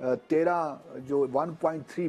1.3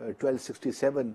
1267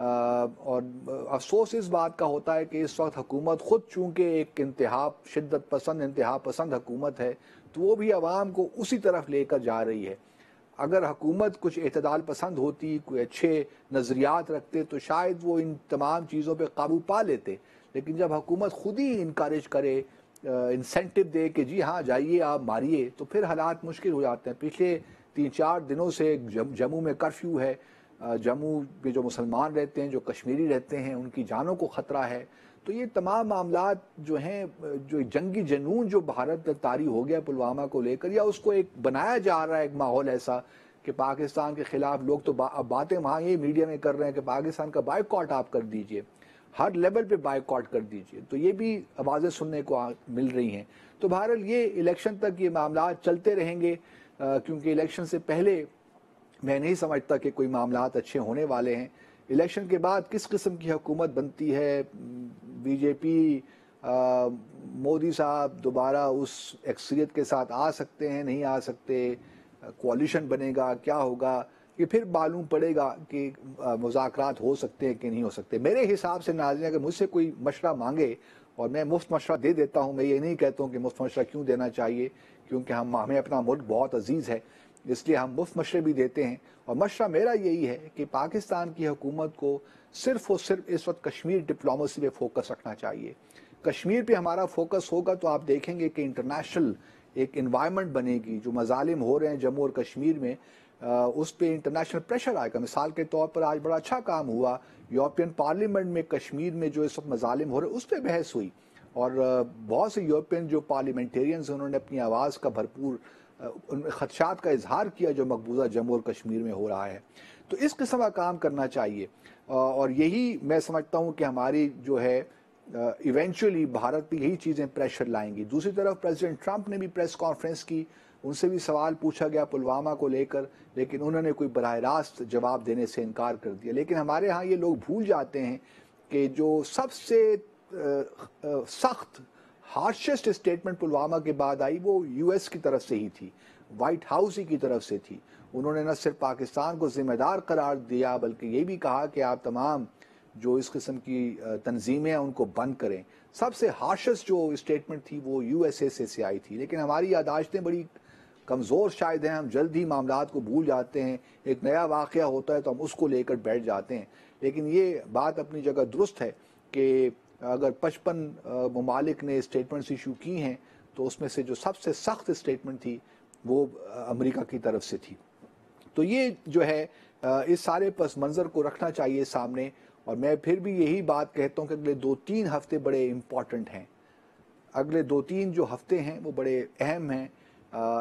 اور افسوس اس بات کا ہوتا ہے کہ اس وقت حکومت خود چونکہ ایک شدت پسند انتہا پسند حکومت ہے، تو وہ بھی عوام کو اسی طرف لے کر جا رہی ہے۔ اگر حکومت کچھ اعتدال پسند ہوتی، کوئی اچھے نظریات رکھتے، تو شاید وہ ان تمام چیزوں پہ قابو پا لیتے، لیکن جب حکومت خود ہی انکریج کرے، انسینٹو دے کہ جی ہاں جائیے آپ ماریے، تو پھر حالات مشکل ہو جاتے ہیں۔ پچھلے 3-4 دنوں سے جموں میں کرفیو ہے، جموں میں جو مسلمان رہتے ہیں، جو کشمیری رہتے ہیں، ان کی جانوں کو خطرہ ہے۔ تو یہ تمام معاملات جو ہیں، جو جنگی جنون جو بھارت طاری ہو گیا پلوامہ کو لے کر، یا اس کو ایک بنایا جا رہا ہے ایک ماحول ایسا کہ پاکستان کے خلاف لوگ تو باتیں وہاں یہ میڈیا میں کر رہے ہیں کہ پاکستان کا بائیکاٹ آپ کر دیجئے، ہر لیول پہ بائیکاٹ کر دیجئے، تو یہ بھی آوازیں سننے کو مل رہی ہیں۔ تو بہرحال یہ الیکشن تک یہ معاملات چلتے رہیں گے، کیونکہ الیکشن سے پہلے میں نہیں سمجھتا کہ کوئی معاملات اچھے ہونے والے ہیں۔ الیکشن کے بعد کس قسم کی حکومت بنتی ہے، بی جے پی، مودی صاحب دوبارہ اس اکثریت کے ساتھ آ سکتے ہیں، نہیں آ سکتے، کوalition بنے گا، کیا ہوگا، یہ پھر معلوم پڑے گا کہ مذاکرات ہو سکتے ہیں کہ نہیں ہو سکتے۔ میرے حساب سے ناظرین، اگر مجھ سے کوئی مشورہ مانگے اور میں مفت مشورہ دے دیتا ہوں، میں یہ نہیں کہتا ہوں کہ مفت مشورہ کیوں دینا چاہیے، کیونکہ ہمیں اپنا ملک بہت عزیز ہے، اس لیے ہم مفت مشورے بھی دیتے ہیں۔ اور مشورہ میرا یہی ہے کہ پاکستان کی حکومت کو صرف اور صرف اس وقت کشمیر ڈپلومیسی پہ فوکس رکھنا چاہیے۔ کشمیر پہ ہمارا فوکس ہوگا تو آپ دیکھیں گے کہ انٹرنیشنل ایک انوائرمنٹ بنے گی، جو مظالم ہو رہے ہیں جموں اور کشمیر میں، اس پہ انٹرنیشنل پریشر آئے گا۔ مثال کے طور پر آج بڑا اچھا کام ہوا، یورپین پارلیمنٹ میں کشمیر میں جو اس وقت مظالم ہو رہے ہیں اس پہ بحث ہوئی، اور بہت سے یورپین جو پارلیمنٹیرینز ہیں انہوں نے اپنی آواز کا بھرپور ان خدشات کا اظہار کیا جو مقبوضہ جموں اور کشمیر میں ہو رہا ہے۔ تو اس قسم کا کام کرنا چاہیے، اور یہی میں سمجھتا ہوں کہ ہماری جو ہے ایونچولی بھارت پہ یہی چیزیں پریشر لائیں گی۔ دوسری طرف پریزیڈنٹ ٹرمپ نے بھی پریس کانفرنس کی، ان سے بھی سوال پوچھا گیا پلوامہ کو لے کر، لیکن انہوں نے کوئی براہ راست جواب دینے سے انکار کر دیا۔ لیکن ہمارے ہاں یہ لوگ بھول جاتے ہیں کہ جو سب سے سخت ہارشسٹ اسٹیٹمنٹ پلوامہ کے بعد آئی وہ یو ایس کی طرف سے ہی تھی، وائٹ ہاؤس ہی کی طرف سے تھی۔ انہوں نے نہ صرف پاکستان کو ذمہ دار قرار دیا بلکہ یہ بھی کہا کہ آپ تمام جو اس قسم کی تنظیمیں ہیں ان کو بند کریں۔ سب سے ہارشسٹ جو اسٹیٹمنٹ تھی وہ یو ایس اے سے آئی تھی، لیکن ہماری یادداشتیں بڑی کمزور شاید ہیں، ہم جلد ہی معاملات کو بھول جاتے ہیں، ایک نیا واقعہ ہوتا ہے تو ہم اس کو لے کر بیٹھ جاتے ہیں۔ لیکن یہ بات اپنی جگہ درست ہے کہ اگر 55 ممالک نے اسٹیٹمنٹس ایشو کی ہیں تو اس میں سے جو سب سے سخت اسٹیٹمنٹ تھی وہ امریکہ کی طرف سے تھی۔ تو یہ جو ہے اس سارے پس منظر کو رکھنا چاہیے سامنے، اور میں پھر بھی یہی بات کہتا ہوں کہ اگلے 2-3 ہفتے بڑے امپورٹنٹ ہیں، اگلے 2-3 جو ہفتے ہیں وہ بڑے اہم ہیں،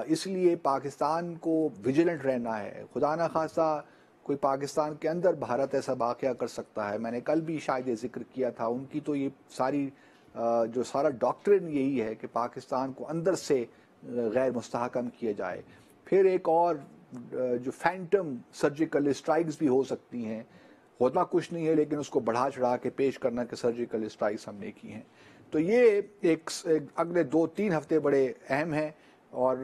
اس لیے پاکستان کو ویجیلنٹ رہنا ہے۔ خدا نہ خواستہ کوئی پاکستان کے اندر بھارت ایسا واقعہ کر سکتا ہے، میں نے کل بھی شاید یہ ذکر کیا تھا، ان کی تو یہ جو سارا ڈاکٹرن یہی ہے کہ پاکستان کو اندر سے غیر مستحکم کیا جائے۔ پھر ایک اور جو فینٹم سرجیکل اسٹرائکس بھی ہو سکتی ہیں، ہوتا کچھ نہیں ہے لیکن اس کو بڑھا چڑھا کے پیش کرنا کہ سرجیکل اسٹرائکس ہم نے کی ہیں۔ تو یہ ایک اگلے 2-3 ہفتے بڑے اہم ہیں، اور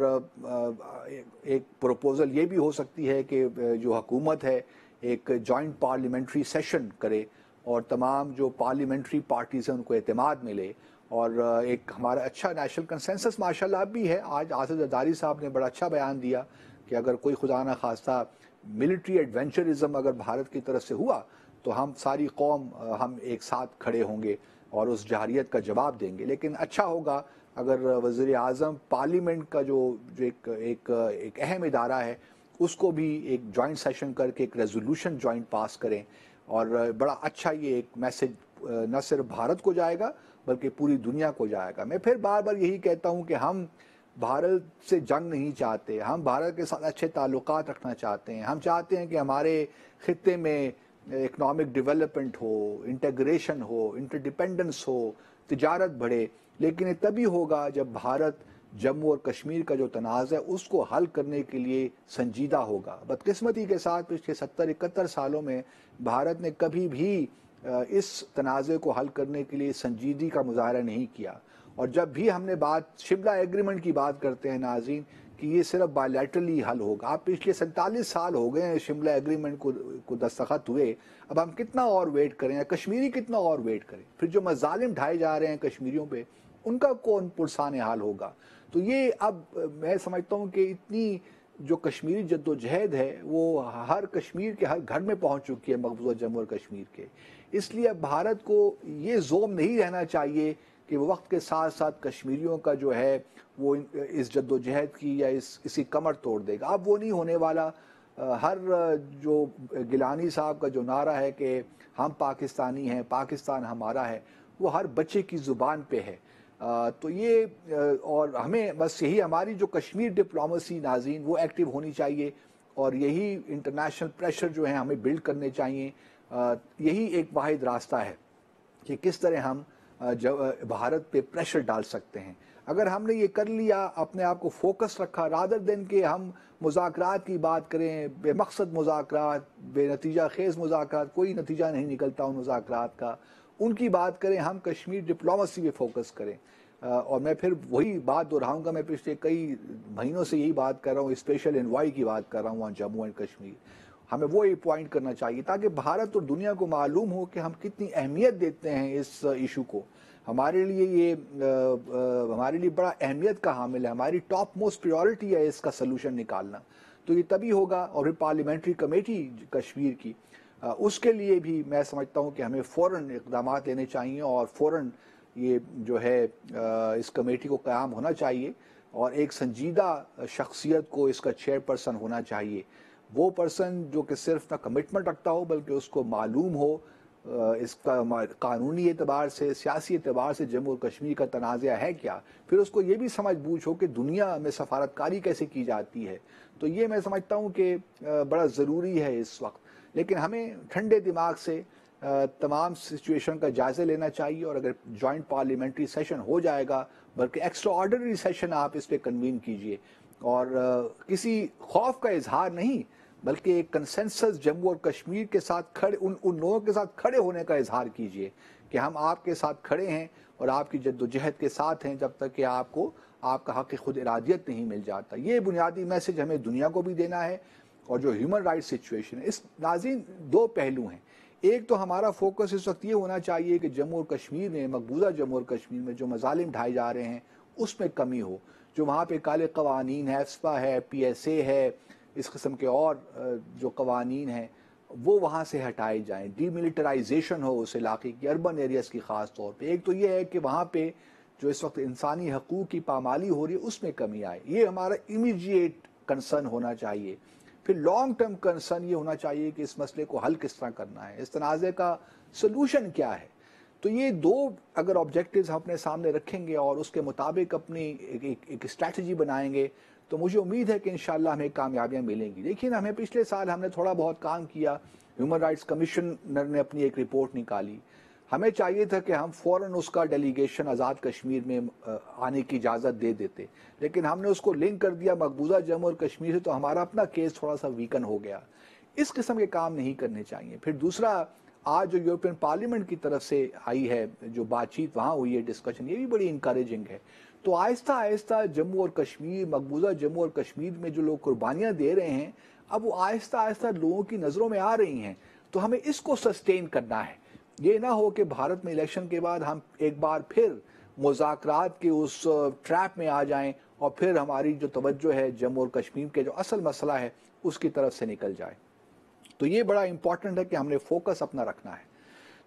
ایک پروپوزل یہ بھی ہو سکتی ہے کہ جو حکومت ہے ایک جوائنٹ پارلیمنٹری سیشن کرے اور تمام جو پارلیمنٹری پارٹیز ہیں ان کو اعتماد ملے، اور ایک ہمارا اچھا نیشنل کنسنسس ماشاءاللہ اب بھی ہے۔ آج آصف زرداری صاحب نے بڑا اچھا بیان دیا کہ اگر کوئی خدا نہ خواستہ ملٹری ایڈونچرزم اگر بھارت کی طرف سے ہوا تو ہم ساری قوم ہم ایک ساتھ کھڑے ہوں گے اور اس جارحیت کا جواب دیں گے۔ لیکن اچھا ہوگا اگر وزیر اعظم پارلیمنٹ کا جو ایک اہم ادارہ ہے اس کو بھی ایک جوائنٹ سیشن کر کے ایک ریزولوشن جوائنٹ پاس کریں، اور بڑا اچھا یہ ایک میسج نہ صرف بھارت کو جائے گا بلکہ پوری دنیا کو جائے گا۔ میں پھر بار بار یہی کہتا ہوں کہ ہم بھارت سے جنگ نہیں چاہتے، ہم بھارت کے ساتھ اچھے تعلقات رکھنا چاہتے ہیں، ہم چاہتے ہیں کہ ہمارے خطے میں اکنامک ڈیولپمنٹ ہو، انٹیگریشن ہو، انٹرڈیپینڈنس ہو، تجارت بڑھے، لیکن یہ تبھی ہوگا جب بھارت جموں اور کشمیر کا جو تنازع ہے اس کو حل کرنے کے لیے سنجیدہ ہوگا۔ بدقسمتی کے ساتھ پچھلے 70-71 سالوں میں بھارت نے کبھی بھی اس تنازع کو حل کرنے کے لیے سنجیدگی کا مظاہرہ نہیں کیا، اور جب بھی ہم نے بات شملہ ایگریمنٹ کی بات کرتے ہیں ناظرین کہ یہ صرف بائیلیٹرلی حل ہوگا. آپ پچھلے 47 سال ہو گئے ہیں شملہ ایگریمنٹ کو دستخط ہوئے, اب ہم کتنا اور ویٹ کریں, کشمیری کتنا اور ویٹ کریں؟ پھر جو مظالم ڈھائے جا رہے ہیں کشمیریوں پہ, ان کا کون پرسان حال ہوگا؟ تو یہ اب میں سمجھتا ہوں کہ اتنی جو کشمیری جد و جہد ہے وہ ہر کشمیر کے ہر گھر میں پہنچ چکی ہے, مقبوضہ جموں اور کشمیر کے. اس لیے اب بھارت کو یہ زوم نہیں رہنا چاہیے کہ وہ وقت کے ساتھ ساتھ کشمیریوں کا جو ہے وہ اس جد و جہد کی یا اسی کمر توڑ دے گا. اب وہ نہیں ہونے والا. ہر جو گیلانی صاحب کا جو نعرہ ہے کہ ہم پاکستانی ہیں, پاکستان ہمارا ہے, وہ ہر بچے کی زبان پہ ہے. تو یہ اور ہمیں بس یہی ہماری جو کشمیر ڈپلومیسی ناظرین وہ ایکٹیو ہونی چاہیے, اور یہی انٹرنیشنل پریشر جو ہیں ہمیں بلڈ کرنے چاہیے. یہی ایک واحد راستہ ہے کہ کس طرح ہم بھارت پہ پریشر ڈال سکتے ہیں. اگر ہم نے یہ کر لیا, اپنے آپ کو فوکس رکھا, رادر دین کہ ہم مذاکرات کی بات کریں, بے مقصد مذاکرات, بے نتیجہ خیز مذاکرات, کوئی نتیجہ نہیں نکلتا ان مذاکرات کا, ان کی بات کریں, ہم کشمیر ڈپلومیسی پہ فوکس کریں. اور میں پھر وہی بات دہراؤں گا, میں پچھلے کئی مہینوں سے یہی بات کر رہا ہوں, اسپیشل انوائے کی بات کر رہا ہوں جموں اینڈ کشمیر. ہمیں وہ پوائنٹ کرنا چاہیے تاکہ بھارت اور دنیا کو معلوم ہو کہ ہم کتنی اہمیت دیتے ہیں اس ایشو کو. ہمارے لیے یہ ہمارے لیے بڑا اہمیت کا حامل ہے, ہماری ٹاپ موسٹ پریورٹی ہے اس کا سلوشن نکالنا. تو یہ تبھی ہوگا. اور پارلیمنٹری کمیٹی کشمیر کی, اس کے لیے بھی میں سمجھتا ہوں کہ ہمیں فوراً اقدامات لینے چاہیے, اور فوراً یہ جو ہے اس کمیٹی کو قیام ہونا چاہیے, اور ایک سنجیدہ شخصیت کو اس کا چیئر پرسن ہونا چاہیے. وہ پرسن جو کہ صرف نہ کمٹمنٹ رکھتا ہو بلکہ اس کو معلوم ہو اس کا قانونی اعتبار سے, سیاسی اعتبار سے جموں اور کشمیر کا تنازع ہے کیا, پھر اس کو یہ بھی سمجھ بوجھ ہو کہ دنیا میں سفارتکاری کیسے کی جاتی ہے. تو یہ میں سمجھتا ہوں کہ بڑا ضروری ہے اس وقت. لیکن ہمیں ٹھنڈے دماغ سے تمام سچویشن کا جائزہ لینا چاہیے, اور اگر جوائنٹ پارلیمنٹری سیشن ہو جائے گا, بلکہ ایکسٹرا آرڈنری سیشن آپ اس پہ کنوین کیجئے, اور کسی خوف کا اظہار نہیں بلکہ ایک کنسنسس جموں اور کشمیر کے ساتھ کھڑے ان لوگوں کے ساتھ کھڑے ہونے کا اظہار کیجئے کہ ہم آپ کے ساتھ کھڑے ہیں اور آپ کی جد و جہد کے ساتھ ہیں جب تک کہ آپ کو آپ کا حق خود ارادیت نہیں مل جاتا. یہ بنیادی میسج ہمیں دنیا کو بھی دینا ہے. اور جو ہیومن رائٹ سچویشن ہے, اس ناظرین دو پہلو ہیں. ایک تو ہمارا فوکس اس وقت یہ ہونا چاہیے کہ جموں اور کشمیر میں, مقبوضہ جموں اور کشمیر میں جو مظالم ڈھائے جا رہے ہیں اس میں کمی ہو. جو وہاں پہ کالے قوانین ہے, ایفسپا ہے, پی ایس اے ہے, اس قسم کے اور جو قوانین ہیں وہ وہاں سے ہٹائے جائیں. ڈی ملٹرائزیشن ہو اس علاقے کی, اربن ایریاز کی خاص طور پہ. ایک تو یہ ہے کہ وہاں پہ جو اس وقت انسانی حقوق کی پامالی ہو رہی ہے اس میں کمی آئے. یہ ہمارا امیڈیٹ کنسرن ہونا چاہیے. پھر لانگ ٹرم کنسرن یہ ہونا چاہیے کہ اس مسئلے کو حل کس طرح کرنا ہے, اس تنازع کا سلوشن کیا ہے. تو یہ دو اگر آبجیکٹیوز ہم اپنے سامنے رکھیں گے اور اس کے مطابق اپنی ایک اسٹریٹجی بنائیں گے تو مجھے امید ہے کہ انشاءاللہ ہمیں کامیابیاں ملیں گی. دیکھیں ہمیں پچھلے سال ہم نے تھوڑا بہت کام کیا, ہیومن رائٹس کمیشنر نے اپنی ایک رپورٹ نکالی. ہمیں چاہیے تھا کہ ہم فوراً اس کا ڈیلیگیشن آزاد کشمیر میں آنے کی اجازت دے دیتے, لیکن ہم نے اس کو لنک کر دیا مقبوضہ جموں اور کشمیر سے, تو ہمارا اپنا کیس تھوڑا سا ویکن ہو گیا. اس قسم کے کام نہیں کرنے چاہیے. پھر دوسرا, آج جو یورپین پارلیمنٹ کی طرف سے آئی ہے جو بات چیت وہاں ہوئی ہے, ڈسکشن, یہ بھی بڑی انکریجنگ ہے. تو آہستہ آہستہ جموں اور کشمیر, مقبوضہ جموں اور کشمیر میں جو لوگ قربانیاں دے رہے ہیں اب وہ آہستہ آہستہ لوگوں کی نظروں میں آ رہی ہیں. تو ہمیں اس کو سسٹین کرنا ہے. یہ نہ ہو کہ بھارت میں الیکشن کے بعد ہم ایک بار پھر مذاکرات کے اس ٹریپ میں آ جائیں اور پھر ہماری جو توجہ ہے جموں اور کشمیر کے جو اصل مسئلہ ہے اس کی طرف سے نکل جائے. تو یہ بڑا امپورٹنٹ ہے کہ ہم نے فوکس اپنا رکھنا ہے.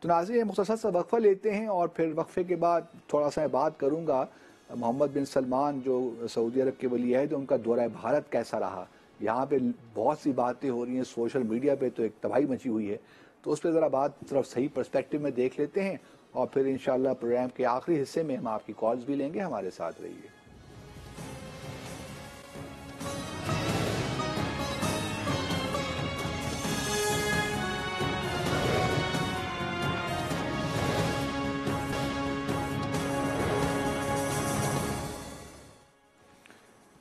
تو ناظرین مختصر سا وقفہ لیتے ہیں اور پھر وقفے کے بعد تھوڑا سا بات کروں گا محمد بن سلمان جو سعودی عرب کے ولی عہد ہیں, ان کا دورہ بھارت کیسا رہا. یہاں پہ بہت سی باتیں ہو رہی ہیں سوشل میڈیا پہ, تو ایک تباہی مچی ہوئی ہے, تو اس پہ ذرا بات طرف صحیح پرسپیکٹو میں دیکھ لیتے ہیں, اور پھر انشاءاللہ پروگرام کے آخری حصے میں ہم آپ کی کالز بھی لیں گے. ہمارے ساتھ رہیے.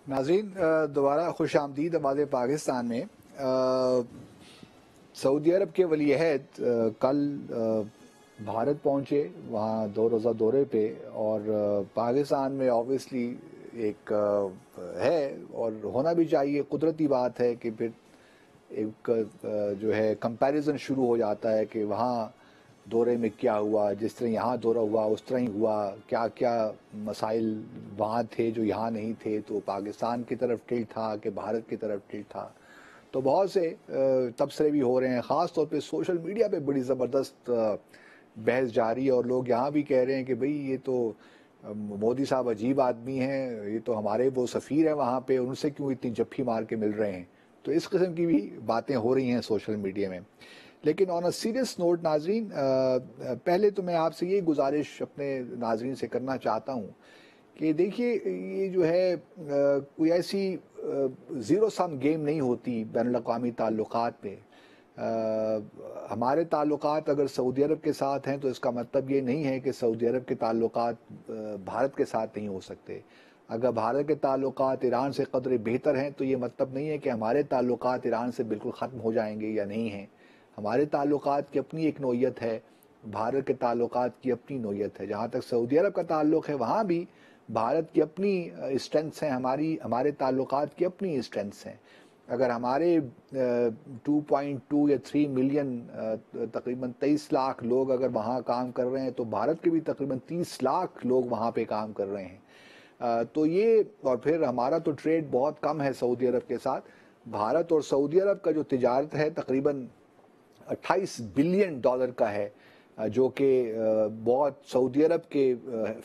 ناظرین دوبارہ خوش آمدید آواز پاکستان میں. سعودی عرب کے ولی عہد کل بھارت پہنچے, وہاں 2 روزہ دورے پہ, اور پاکستان میں آبویسلی ایک ہے اور ہونا بھی چاہیے، قدرتی بات ہے کہ پھر ایک جو ہے کمپیریزن شروع ہو جاتا ہے کہ وہاں دورے میں کیا ہوا، جس طرح یہاں دورہ ہوا اس طرح ہی ہوا، کیا کیا مسائل وہاں تھے جو یہاں نہیں تھے، تو پاکستان کی طرف ٹلٹ تھا کہ بھارت کی طرف ٹلٹ تھا. تو بہت سے تبصرے بھی ہو رہے ہیں، خاص طور پہ سوشل میڈیا پہ بڑی زبردست بحث جاری ہے، اور لوگ یہاں بھی کہہ رہے ہیں کہ بھئی یہ تو مودی صاحب عجیب آدمی ہیں، یہ تو ہمارے وہ سفیر ہیں وہاں پہ، ان سے کیوں اتنی جپھی مار کے مل رہے ہیں. تو اس قسم کی بھی باتیں ہو رہی ہیں سوشل میڈیا میں. لیکن آن اے سیریس نوٹ ناظرین، پہلے تو میں آپ سے یہ گزارش اپنے ناظرین سے کرنا چاہتا ہوں کہ دیکھیے یہ جو ہے کوئی ایسی زیرو سم گیم نہیں ہوتی بین الاقوامی تعلقات میں. ہمارے تعلقات اگر سعودی عرب کے ساتھ ہیں تو اس کا مطلب یہ نہیں ہے کہ سعودی عرب کے تعلقات بھارت کے ساتھ نہیں ہو سکتے. اگر بھارت کے تعلقات ایران سے قدرے بہتر ہیں تو یہ مطلب نہیں ہے کہ ہمارے تعلقات ایران سے بالکل ختم ہو جائیں گے یا نہیں ہیں. ہمارے تعلقات کی اپنی ایک نوعیت ہے، بھارت کے تعلقات کی اپنی نوعیت ہے. جہاں تک سعودی عرب کا تعلق ہے وہاں بھی بھارت کی اپنی اسٹرینتھس ہیں، ہمارے تعلقات کی اپنی اسٹرینتھس ہیں. اگر ہمارے 2.2 یا 3 ملین تقریباً 23 لاکھ لوگ اگر وہاں کام کر رہے ہیں تو بھارت کے بھی تقریباً 30 لاکھ لوگ وہاں پہ کام کر رہے ہیں. تو یہ، اور پھر ہمارا تو ٹریڈ بہت کم ہے سعودی عرب کے ساتھ. بھارت اور سعودی عرب کا جو تجارت ہے تقریباً $28 بلین کا ہے، جو کہ بہت سعودی عرب کے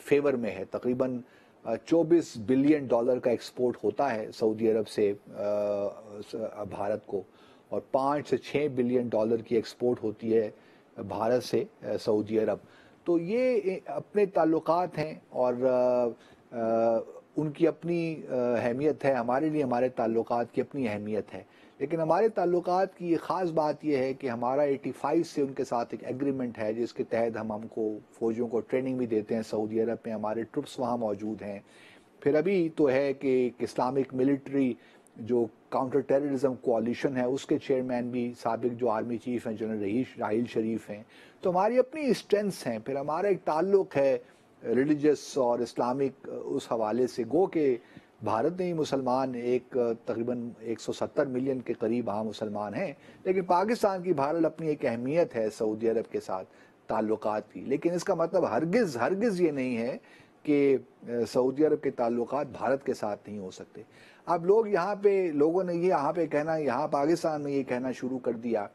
فیور میں ہے. تقریباً $24 بلین کا ایکسپورٹ ہوتا ہے سعودی عرب سے بھارت کو، اور $5 سے $6 بلین کی ایکسپورٹ ہوتی ہے بھارت سے سعودی عرب. تو یہ اپنے تعلقات ہیں اور ان کی اپنی اہمیت ہے. ہمارے لیے ہمارے تعلقات کی اپنی اہمیت ہے. لیکن ہمارے تعلقات کی خاص بات یہ ہے کہ ہمارا 85 سے ان کے ساتھ ایک ایگریمنٹ ہے جس کے تحت ہم کو فوجیوں کو ٹریننگ بھی دیتے ہیں. سعودی عرب میں ہمارے ٹروپس وہاں موجود ہیں. پھر ابھی تو ہے کہ اسلامک ملٹری جو کاؤنٹر ٹیررزم کوalition ہے اس کے چیئرمین بھی سابق جو آرمی چیف ہیں جنرل راحیل شریف ہیں. تو ہماری اپنی اسٹرینتھس ہیں. پھر ہمارا ایک تعلق ہے ریلیجس اور اسلامک اس حوالے سے، گو کہ بھارت میں ہی مسلمان تقریباً 170 ملین کے قریب ہاں مسلمان ہیں. لیکن پاکستان کی بہرحال اپنی ایک اہمیت ہے سعودی عرب کے ساتھ تعلقات کی. لیکن اس کا مطلب ہرگز یہ نہیں ہے کہ سعودی عرب کے تعلقات بھارت کے ساتھ نہیں ہو سکتے. اب لوگوں نے یہاں پہ کہنا، یہاں پاکستان میں یہ کہنا شروع کر دیا.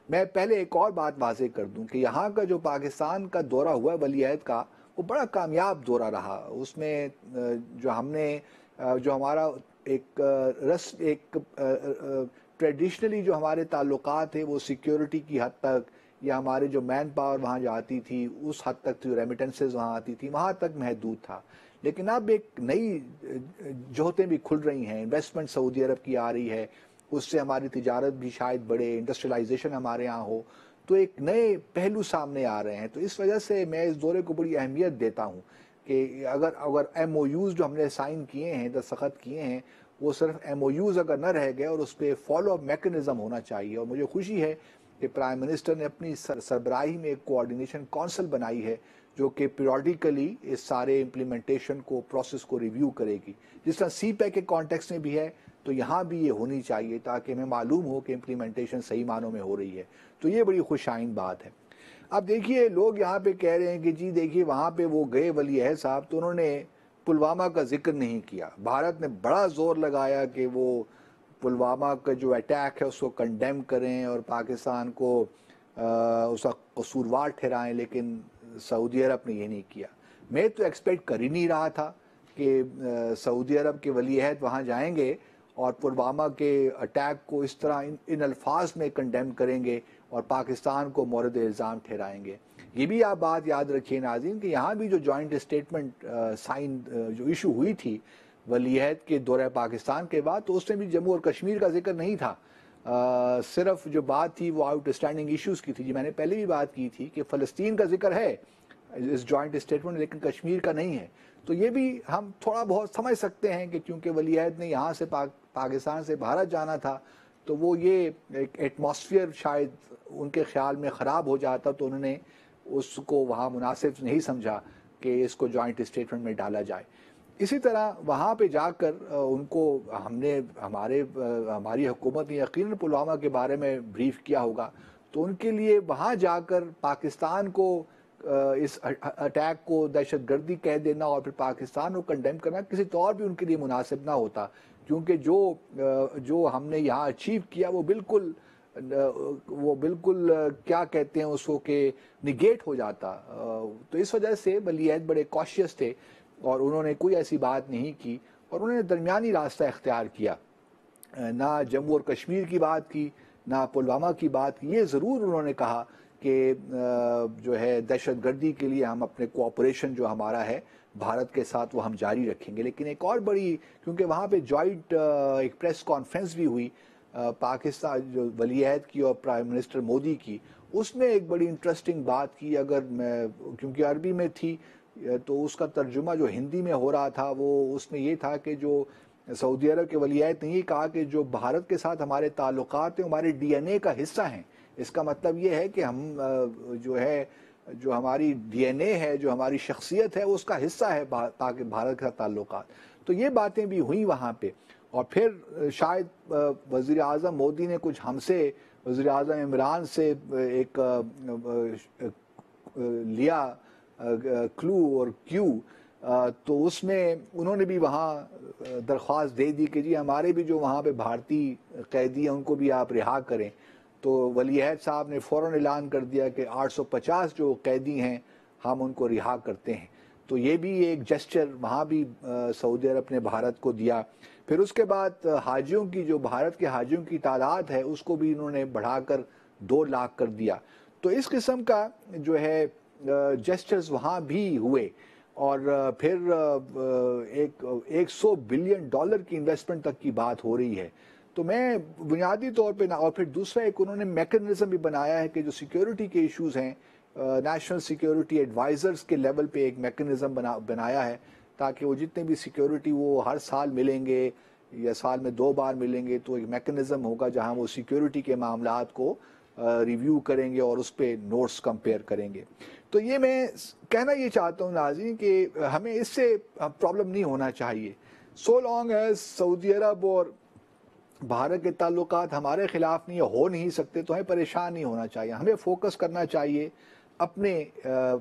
میں پہلے ایک اور بات واضح کر دوں کہ یہاں کا جو پاکستان کا دورہ ہوا ہے ولی عہد کا، وہ بڑا کامیاب دورہ رہا. اس میں جو ہمارا ایک ٹریڈیشنلی جو ہمارے تعلقات تھے وہ سیکیورٹی کی حد تک، یا ہمارے جو مین پاور وہاں جاتی تھی اس حد تک، جو ریمیٹنسز وہاں آتی تھی وہاں تک محدود تھا. لیکن اب ایک نئی جوہتیں بھی کھل رہی ہیں، انویسٹمنٹ سعودی عرب کی آ رہی ہے، اس سے ہماری تجارت بھی شاید بڑھے، انڈسٹریلائزیشن ہمارے ہاں ہو، تو ایک نئے پہلو سامنے آ رہے ہیں. تو اس وجہ سے میں اس دورے کو بڑی اہمیت دیتا ہوں کہ اگر ایم او یوز جو ہم نے سائن کیے ہیں، دستخط کیے ہیں، وہ صرف ایم او یوز اگر نہ رہ گئے اور اس پہ فالو اپ میکنزم ہونا چاہیے. اور مجھے خوشی ہے کہ پرائم منسٹر نے اپنی سربراہی میں ایک کوآرڈینیشن کونسل بنائی ہے جو کہ پیریوڈیکلی اس سارے امپلیمنٹیشن کو، پروسیس کو ریویو کرے گی. جس طرح سی پیک کے کانٹیکس میں بھی ہے تو یہاں بھی یہ ہونی چاہیے تاکہ ہمیں معلوم ہو کہ امپلیمنٹیشن صحیح معنوں میں ہو رہی ہے. تو یہ بڑی خوش آئند بات ہے. اب دیکھیے لوگ یہاں پہ کہہ رہے ہیں کہ جی دیکھیے وہاں پہ وہ گئے ولی عہد صاحب تو انہوں نے پلوامہ کا ذکر نہیں کیا. بھارت نے بڑا زور لگایا کہ وہ پلوامہ کا جو اٹیک ہے اس کو کنڈیم کریں اور پاکستان کو اس کا قصوروار ٹھہرائیں، لیکن سعودی عرب نے یہ نہیں کیا. میں تو ایکسپیکٹ کر ہی نہیں رہا تھا کہ سعودی عرب کے ولی عہد وہاں جائیں گے اور پلوامہ کے اٹیک کو اس طرح ان الفاظ میں کنڈیم کریں گے اور پاکستان کو مورد الزام ٹھہرائیں گے. یہ بھی آپ بات یاد رکھیے ناظرین کہ یہاں بھی جو جوائنٹ اسٹیٹمنٹ سائن جو ایشو ہوئی تھی ولی عہد کے دورہ پاکستان کے بعد، تو اس میں بھی جموں اور کشمیر کا ذکر نہیں تھا. صرف جو بات تھی وہ آؤٹ اسٹینڈنگ ایشوز کی تھی. جی میں نے پہلے بھی بات کی تھی کہ فلسطین کا ذکر ہے اس جوائنٹ اسٹیٹمنٹ لیکن کشمیر کا نہیں ہے. تو یہ بھی ہم تھوڑا بہت سمجھ سکتے ہیں کہ کیونکہ ولی عہد نے یہاں سے پاکستان سے بھارت جانا تھا تو وہ یہ ایک ایٹماسفیئر شاید ان کے خیال میں خراب ہو جاتا تو انہوں نے اس کو وہاں مناسب نہیں سمجھا کہ اس کو جوائنٹ اسٹیٹمنٹ میں ڈالا جائے. اسی طرح وہاں پہ جا کر ان کو ہماری حکومت نے یقیناً پلوامہ کے بارے میں بریف کیا ہوگا، تو ان کے لیے وہاں جا کر پاکستان کو اس اٹیک کو دہشت گردی کہہ دینا اور پھر پاکستان کو کنڈیم کرنا کسی طور بھی ان کے لیے مناسب نہ ہوتا، کیونکہ جو ہم نے یہاں اچیو کیا وہ بالکل کیا کہتے ہیں اس کو کہ نگیٹ ہو جاتا۔ تو اس وجہ سے ولی عہد بڑے کوشیس تھے اور انہوں نے کوئی ایسی بات نہیں کی، اور انہوں نے درمیانی راستہ اختیار کیا، نہ جموں اور کشمیر کی بات کی نہ پلوامہ کی بات کی۔ یہ ضرور انہوں نے کہا کہ جو ہے دہشت گردی کے لیے ہم اپنے کوآپریشن جو ہمارا ہے بھارت کے ساتھ وہ ہم جاری رکھیں گے، لیکن ایک اور بڑی، کیونکہ وہاں پہ جوائنٹ ایک پریس کانفرنس بھی ہوئی پاکستان جو ولی عہد کی اور پرائم منسٹر مودی کی، اس میں ایک بڑی انٹرسٹنگ بات کی، کیونکہ عربی میں تھی تو اس کا ترجمہ جو ہندی میں ہو رہا تھا وہ اس میں یہ تھا کہ جو سعودی عرب کے ولی عہد نے یہ کہا کہ جو بھارت کے ساتھ ہمارے تعلقات ہیں ہمارے ڈی این اے کا حصہ ہیں۔ اس کا مطلب یہ ہے کہ ہم جو ہماری ڈی این اے ہے، جو ہماری شخصیت ہے، اس کا حصہ ہے تاکہ بھارت کے ساتھ تعلقات۔ تو یہ باتیں بھی ہوئیں وہاں پہ، اور پھر شاید وزیر اعظم مودی نے کچھ ہم سے، وزیر اعظم عمران سے ایک لیا کلو اور کیو، تو اس میں انہوں نے بھی وہاں درخواست دے دی کہ جی ہمارے بھی جو وہاں پہ بھارتی قیدی ہیں ان کو بھی آپ رہا کریں۔ تو ولی عہد صاحب نے فوراً اعلان کر دیا کہ 850 جو قیدی ہیں ہم ان کو رہا کرتے ہیں۔ تو یہ بھی ایک جسچر وہاں بھی سعودی عرب نے بھارت کو دیا۔ پھر اس کے بعد حاجیوں کی، جو بھارت کے حاجیوں کی تعداد ہے اس کو بھی انہوں نے بڑھا کر 2 لاکھ کر دیا۔ تو اس قسم کا جو ہے جسچرز وہاں بھی ہوئے، اور پھر 100 بلین ڈالر کی انویسٹمنٹ تک کی بات ہو رہی ہے۔ تو میں بنیادی طور پہ اور پھر دوسرا ایک انہوں نے میکنزم بھی بنایا ہے کہ جو سیکیورٹی کے ایشوز ہیں، نیشنل سیکیورٹی ایڈوائزرز کے لیول پہ ایک میکنزم بنایا ہے تاکہ وہ جتنے بھی سیکیورٹی وہ ہر سال ملیں گے یا سال میں 2 بار ملیں گے، تو ایک میکنزم ہوگا جہاں وہ سیکیورٹی کے معاملات کو ریویو کریں گے اور اس پہ نوٹس کمپیئر کریں گے۔ تو یہ میں کہنا یہ چاہتا ہوں ناظرین کہ ہمیں اس سے پرابلم نہیں ہونا چاہیے، سو لانگ ایز سعودی عرب اور بھارت کے تعلقات ہمارے خلاف نہیں ہو نہیں سکتے تو ہمیں پریشان نہیں ہونا چاہیے، ہمیں فوکس کرنا چاہیے اپنے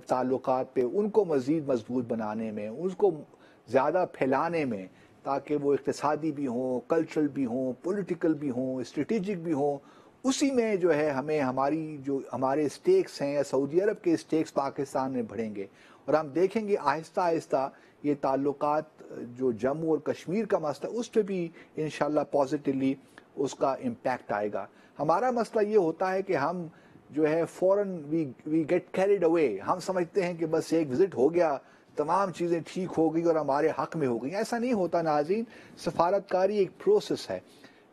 تعلقات پہ، ان کو مزید مضبوط بنانے میں، اس کو زیادہ پھیلانے میں، تاکہ وہ اقتصادی بھی ہوں، کلچرل بھی ہوں، پولیٹیکل بھی ہوں، اسٹریٹجک بھی ہوں۔ اسی میں جو ہے ہمیں ہمارے اسٹیکس ہیں یا سعودی عرب کے اسٹیکس پاکستان میں بڑھیں گے، اور ہم دیکھیں گے آہستہ آہستہ یہ تعلقات جو جموں اور کشمیر کا مسئلہ اس پہ بھی انشاءاللہ پازیٹیولی اس کا امپیکٹ آئے گا۔ ہمارا مسئلہ یہ ہوتا ہے کہ ہم جو ہے فوراً وی گیٹ کیریڈ اوے، ہم سمجھتے ہیں کہ بس ایک وزٹ ہو گیا تمام چیزیں ٹھیک ہو گئی اور ہمارے حق میں ہو گئی۔ ایسا نہیں ہوتا ناظرین، سفارتکاری ایک پروسیس ہے،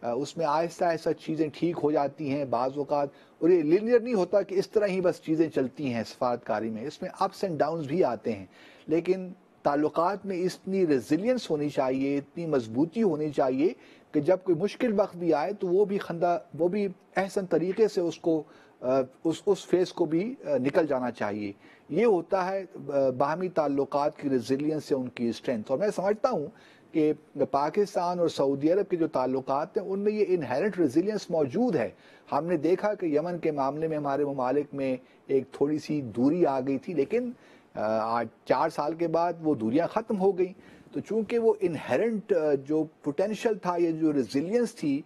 اس میں آہستہ آہستہ چیزیں ٹھیک ہو جاتی ہیں بعض اوقات، اور یہ لینئر نہیں ہوتا کہ اس طرح ہی بس چیزیں چلتی ہیں سفارتکاری میں، اس میں اپس اینڈ ڈاؤنز بھی آتے ہیں، لیکن تعلقات میں اتنی ریزیلینس ہونی چاہیے، اتنی مضبوطی ہونی چاہیے کہ جب کوئی مشکل وقت بھی آئے تو وہ بھی احسن طریقے سے اس فیز کو بھی نکل جانا چاہیے۔ یہ ہوتا ہے باہمی تعلقات کی ریزیلینس سے ان کی اسٹرینتھ، اور میں سمجھتا ہوں کہ پاکستان اور سعودی عرب کے جو تعلقات ہیں ان میں یہ انہیرنٹ ریزیلینس موجود ہے۔ ہم نے دیکھا کہ یمن کے معاملے میں ہمارے ممالک میں ایک تھوڑی سی دوری آ گئی تھی، لیکن آج 4 سال کے بعد وہ دوریاں ختم ہو گئیں۔ تو چونکہ وہ انہیرنٹ جو پوٹینشل تھا، یہ جو ریزیلینس تھی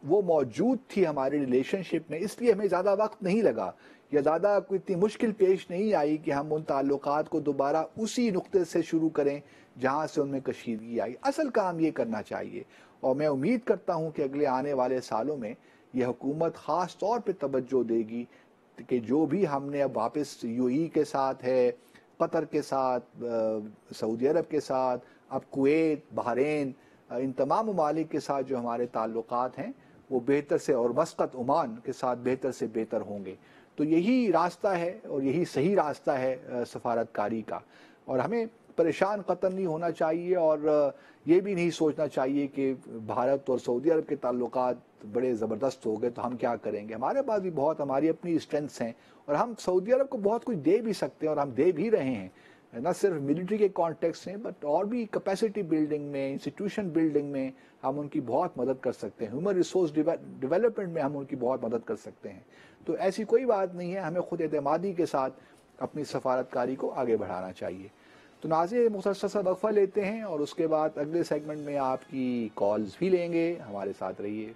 وہ موجود تھی ہمارے ریلیشن شپ میں، اس لیے ہمیں زیادہ وقت نہیں لگا یا زیادہ کوئی اتنی مشکل پیش نہیں آئی کہ ہم ان تعلقات کو دوبارہ اسی نقطے سے شروع کریں جہاں سے ان میں کشیدگی آئی۔ اصل کام یہ کرنا چاہیے، اور میں امید کرتا ہوں کہ اگلے آنے والے سالوں میں یہ حکومت خاص طور پہ توجہ دے گی کہ جو بھی ہم نے اب واپس یو ای کے ساتھ ہے، قطر کے ساتھ، سعودی عرب کے ساتھ، اب کویت، بحرین، ان تمام ممالک کے ساتھ جو ہمارے تعلقات ہیں وہ بہتر سے، اور مسقط عمان کے ساتھ بہتر سے بہتر ہوں گے۔ تو یہی راستہ ہے اور یہی صحیح راستہ ہے سفارتکاری کا، اور ہمیں پریشان قطعاً نہیں ہونا چاہیے، اور یہ بھی نہیں سوچنا چاہیے کہ بھارت اور سعودی عرب کے تعلقات بڑے زبردست ہو گئے تو ہم کیا کریں گے۔ ہمارے پاس بھی بہت ہماری اپنی اسٹرینتھس ہیں، اور ہم سعودی عرب کو بہت کچھ دے بھی سکتے ہیں اور ہم دے بھی رہے ہیں، نہ صرف ملٹری کے کانٹیکس میں بٹ اور بھی کیپیسٹی بلڈنگ میں, انسٹیٹیوشن بلڈنگ میں ہم ان کی بہت مدد کر سکتے ہیں, ہیومن ریسورس ڈیولپمنٹ میں ہم ان کی بہت مدد کر سکتے ہیں. تو ایسی کوئی بات نہیں ہے, ہمیں خود اعتمادی کے ساتھ اپنی سفارتکاری کو آگے بڑھانا چاہیے. تو ناظرین مختصر سا وقفہ لیتے ہیں اور اس کے بعد اگلے سیگمنٹ میں آپ کی کالز بھی لیں گے, ہمارے ساتھ رہیے.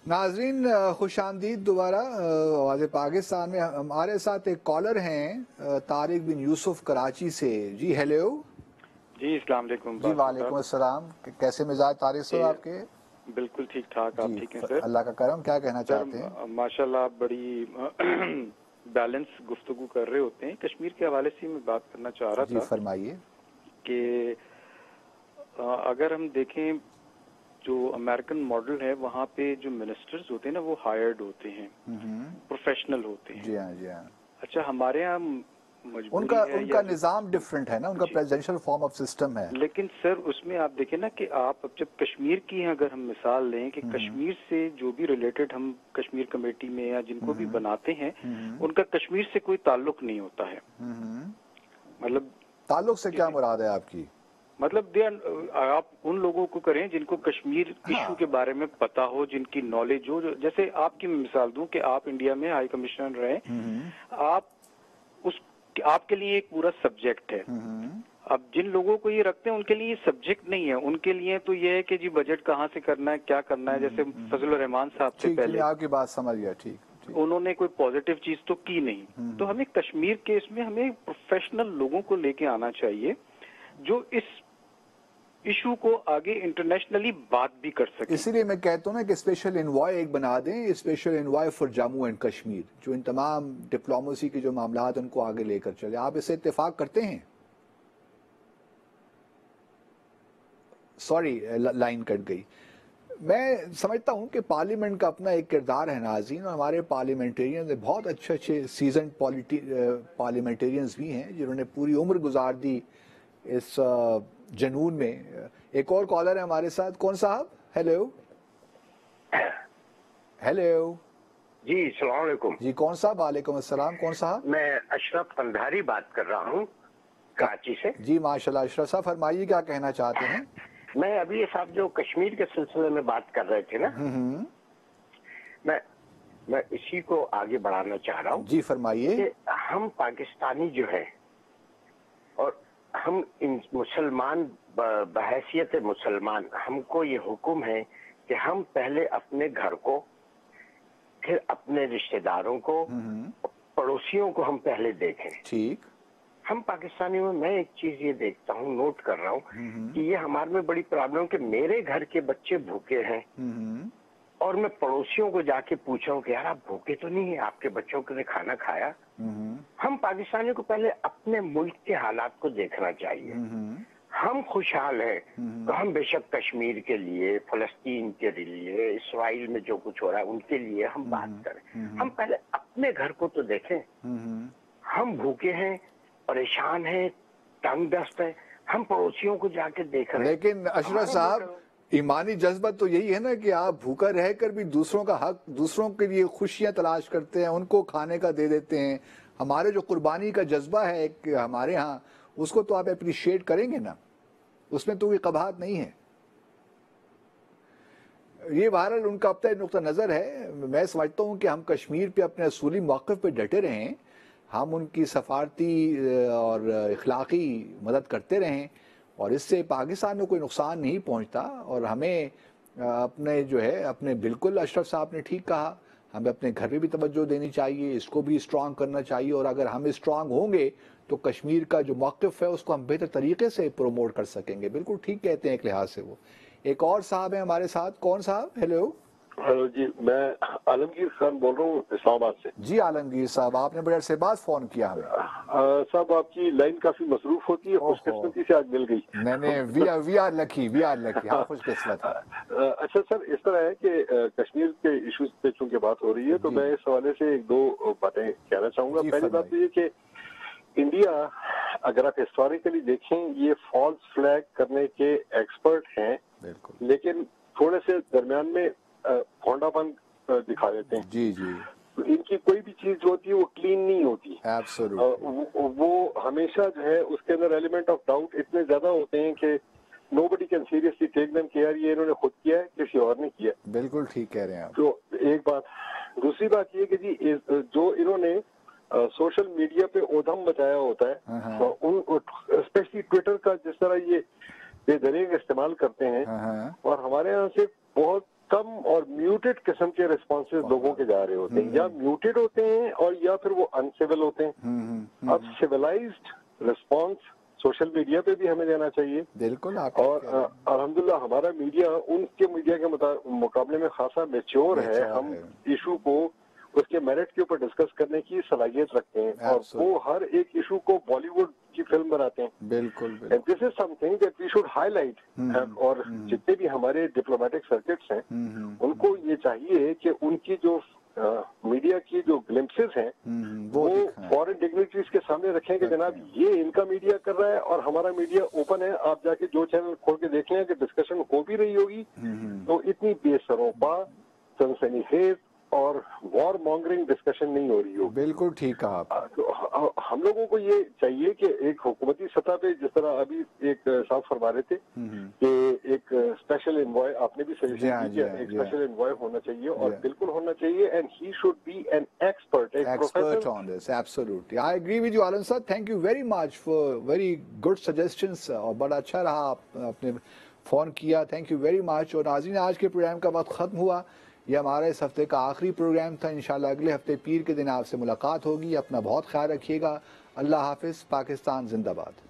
ناظرین خوش آمدید دوبارہ آواز پاکستان میں. ہمارے ساتھ ایک کالر ہیں طارق بن یوسف کراچی سے. جی ہیلو. جی السلام علیکم. جی وعلیکم السلام. کیسے مزاج طارق صاحب آپ کے؟ بالکل ٹھیک ٹھاک. آپ ٹھیک ہیں سر؟ اللہ کا کرم. کیا کہنا چاہتے ہیں؟ ماشاءاللہ آپ بڑی بیلنس گفتگو کر رہے ہوتے ہیں. کشمیر کے حوالے سے میں بات کرنا چاہ رہا تھا. جی فرمائیے. کہ اگر ہم دیکھیں جو امریکن ماڈل ہے وہاں پہ جو منسٹرز ہوتے ہیں نا وہ ہائرڈ ہوتے ہیں, پروفیشنل ہوتے ہیں. جی ہاں جی ہاں. اچھا ہمارے یہاں مجبوری ہے, ان کا نظام ڈفرینٹ ہے نا, ان کا پریزیڈنشل فارم آف سسٹم ہے. لیکن سر اس میں آپ دیکھیں نا کہ آپ جب کشمیر کی اگر ہم مثال لیں کہ کشمیر سے جو بھی ریلیٹڈ ہم کشمیر کمیٹی میں یا جن کو بھی بناتے ہیں ان کا کشمیر سے کوئی تعلق نہیں ہوتا ہے. مطلب تعلق سے کیا مراد ہے آپ کی؟ مطلب آپ ان لوگوں کو کریں جن کو کشمیر ایشو کے بارے میں پتا ہو, جن کی نالج ہو. جیسے آپ کی مثال دوں کہ آپ انڈیا میں ہائی کمشنر رہے, آپ کے لیے ایک پورا سبجیکٹ ہے. اب جن لوگوں کو یہ رکھتے ہیں ان کے لیے یہ سبجیکٹ نہیں ہے, ان کے لیے تو یہ ہے کہ جی بجٹ کہاں سے کرنا ہے, کیا کرنا ہے. جیسے فضل الرحمان صاحب سے پہلے آپ کی بات سمجھ گیا. ٹھیک, انہوں نے کوئی پازیٹیو چیز تو کی نہیں. تو ہمیں کشمیر کے اس میں ہمیں پروفیشنل لوگوں کو لے کے آنا چاہیے جو اس ایشو کو آگے انٹرنیشنلی بات بھی کر سکیں. اسی لیے میں کہتا ہوں نا کہ اسپیشل انوائے ایک بنا دیں, special envoy for Jammu and Kashmir, جو ان تمام ڈپلومیسی کے جو معاملات ان کو آگے لے کر چلے. آپ اس سے اتفاق کرتے ہیں؟ سوری لائن کٹ گئی. میں سمجھتا ہوں کہ پارلیمنٹ کا اپنا ایک کردار ہے ناظرین, اور ہمارے پارلیمنٹیرینز بہت اچھے سیزنڈ پارلیمنٹیرینز بھی ہیں جنہوں نے پوری عمر گزار دی اس جنون میں. ایک اور کالر ہے ہمارے ساتھ. کون صاحب؟ Hello hello. جی السلام علیکم. جی کون صاحب؟ وعلیکم السلام. کون صاحب؟ میں اشرف قندھاری بات کر رہا ہوں کراچی سے. جی ماشاءاللہ اشرف صاحب فرمائیے کیا کہنا چاہتے ہیں. میں ابھی صاحب جو کشمیر کے سلسلے میں بات کر رہے تھے نا, میں اسی کو آگے بڑھانا چاہ رہا ہوں. جی فرمائیے. کہ ہم پاکستانی جو ہیں اور ہم مسلمان بحیثیت مسلمان, ہم کو یہ حکم ہے کہ ہم پہلے اپنے گھر کو, پھر اپنے رشتہ داروں کو, پڑوسیوں کو ہم پہلے دیکھیں. ٹھیک. ہم پاکستانیوں میں ایک چیز یہ دیکھتا ہوں, نوٹ کر رہا ہوں کہ یہ ہمارے میں بڑی پرابلم کہ میرے گھر کے بچے بھوکے ہیں اور میں پڑوسیوں کو جا کے پوچھا ہوں کہ یار آپ بھوکے تو نہیں ہیں, آپ کے بچوں نے کھانا کھایا. ہم پاکستانیوں کو پہلے اپنے ملک کے حالات کو دیکھنا چاہیے. ہم خوشحال ہیں تو ہم بے شک کشمیر کے لیے, فلسطین کے لیے, اسرائیل میں جو کچھ ہو رہا ہے ان کے لیے ہم بات کریں. ہم پہلے اپنے گھر کو تو دیکھیں. ہم بھوکے ہیں, پریشان ہیں, تنگ دست ہیں, ہم پڑوسیوں کو جا کے دیکھ رہے ہیں. لیکن اشرف صاحب ایمانی جذبہ تو یہی ہے نا کہ آپ بھوکا رہ کر بھی دوسروں کا حق, دوسروں کے لیے خوشیاں تلاش کرتے ہیں, ان کو کھانے کا دے دیتے ہیں. ہمارے جو قربانی کا جذبہ ہے ایک ہمارے ہاں, اس کو تو آپ اپریشیٹ کریں گے نا, اس میں تو کوئی قباحت نہیں ہے. یہ بہرحال ان کا اپنا نقطہ نظر ہے. میں سمجھتا ہوں کہ ہم کشمیر پہ اپنے اصولی موقف پہ ڈٹے رہیں, ہم ان کی سفارتی اور اخلاقی مدد کرتے رہیں, اور اس سے پاکستان میں کوئی نقصان نہیں پہنچتا. اور ہمیں اپنے جو ہے اپنے, بالکل اشرف صاحب نے ٹھیک کہا, ہمیں اپنے گھر پہ بھی توجہ دینی چاہیے, اس کو بھی اسٹرانگ کرنا چاہیے. اور اگر ہم اسٹرانگ ہوں گے تو کشمیر کا جو موقف ہے اس کو ہم بہتر طریقے سے پروموٹ کر سکیں گے. بالکل ٹھیک کہتے ہیں ایک لحاظ سے وہ. ایک اور صاحب ہیں ہمارے ساتھ. کون صاحب؟ ہیلو. ہلو جی, میں عالمگیر خان بول رہا ہوں اسلام آباد سے. جی عالمگیر صاحب, آپ نے بڑے عرصے بعد فون کیا ہمیں. صاحب آپ کی لائن کافی مصروف ہوتی ہے, خوش قسمتی سے آج مل گئی. نہیں, وی آر لکی, ہاں خوش قسمت ہے. اچھا سر, اس طرح ہے کہ کشمیر کے ایشوز پہ چونکہ بات ہو رہی ہے تو میں اس حوالے سے ایک دو باتیں کہنا چاہوں گا. پہلی بات تو یہ کہ انڈیا اگر آپ ہسٹوریکلی دیکھیں یہ فالس فلیگ کرنے کے ایکسپرٹ ہیں، بالکل، لیکن تھوڑے سے درمیان میں فونڈا پن دکھا دیتے ہیں. جی جی، ان کی کوئی بھی چیز جو ہوتی ہے وہ کلین نہیں ہوتی. وہ ہمیشہ جو ہے اس کے اندر ایلیمنٹ آف ڈاؤٹ اتنے زیادہ ہوتے ہیں کہ nobody can seriously take them کہ یار یہ انہوں نے خود کیا ہے کسی اور نے کیا. بالکل ٹھیک کہہ رہے ہیں آپ. تو ایک بات. دوسری بات یہ کہ جی جو انہوں نے سوشل میڈیا پہ اودھم مچایا ہوتا ہے، اسپیشلی ٹویٹر کا جس طرح یہ بے دریغ استعمال کرتے ہیں، اور ہمارے یہاں سے بہت کم اور میوٹڈ قسم کے ریسپانسز لوگوں کے جا رہے ہوتے ہیں، یا میوٹڈ ہوتے ہیں اور یا پھر وہ انسیول ہوتے ہیں. اب سیولائزڈ ریسپانس سوشل میڈیا پہ بھی ہمیں دینا چاہیے. بالکل. اور الحمدللہ ہمارا میڈیا ان کے میڈیا کے مقابلے میں خاصا میچور ہے. ہم ایشو کو اس کے میرٹ کے اوپر ڈسکس کرنے کی صلاحیت رکھتے ہیں، اور وہ ہر ایک ایشو کو بالی ووڈ کی فلم بناتے ہیں. بالکل. This is something that we should highlight. اور جتنے بھی ہمارے ڈپلومیٹک سرکٹس ہیں ان کو یہ چاہیے کہ ان کی جو میڈیا کی جو گلمپسز ہیں وہ فورن ڈگنیٹریز کے سامنے رکھیں کہ جناب یہ ان کا میڈیا کر رہا ہے اور ہمارا میڈیا اوپن ہے. آپ جا کے جو چینل کھول کے دیکھ لیں کہ ڈسکشن ہو بھی رہی ہوگی تو اتنی بے سروپا، سنسنی خیز اور وار مانگرنگ ڈسکشن نہیں ہو رہی ہو. بالکل ٹھیک کہا آپ. ہم لوگوں کو یہ چاہیے کہ ایک حکومتی سطح پہ جس طرح ابھی ایک صاحب فرما رہے تھے کہ ایک اسپیشل انوائے، آپ نے بھی سجیشن کی کہ ایک اسپیشل انوائے ہونا چاہیے، اور بالکل ہونا چاہیے. And he should be an expert on this. Absolutely. I agree with you, Alan sir. Thank you very much for very good suggestions. اور بڑا اچھا رہا آپ نے فون کیا. Thank you very much. اور ناظرین، آج کے پروگرام کا وقت ختم ہوا. یہ ہمارا اس ہفتے کا آخری پروگرام تھا. انشاءاللہ اگلے ہفتے پیر کے دن آپ سے ملاقات ہوگی. اپنا بہت خیال رکھیے گا. اللہ حافظ. پاکستان زندہ باد.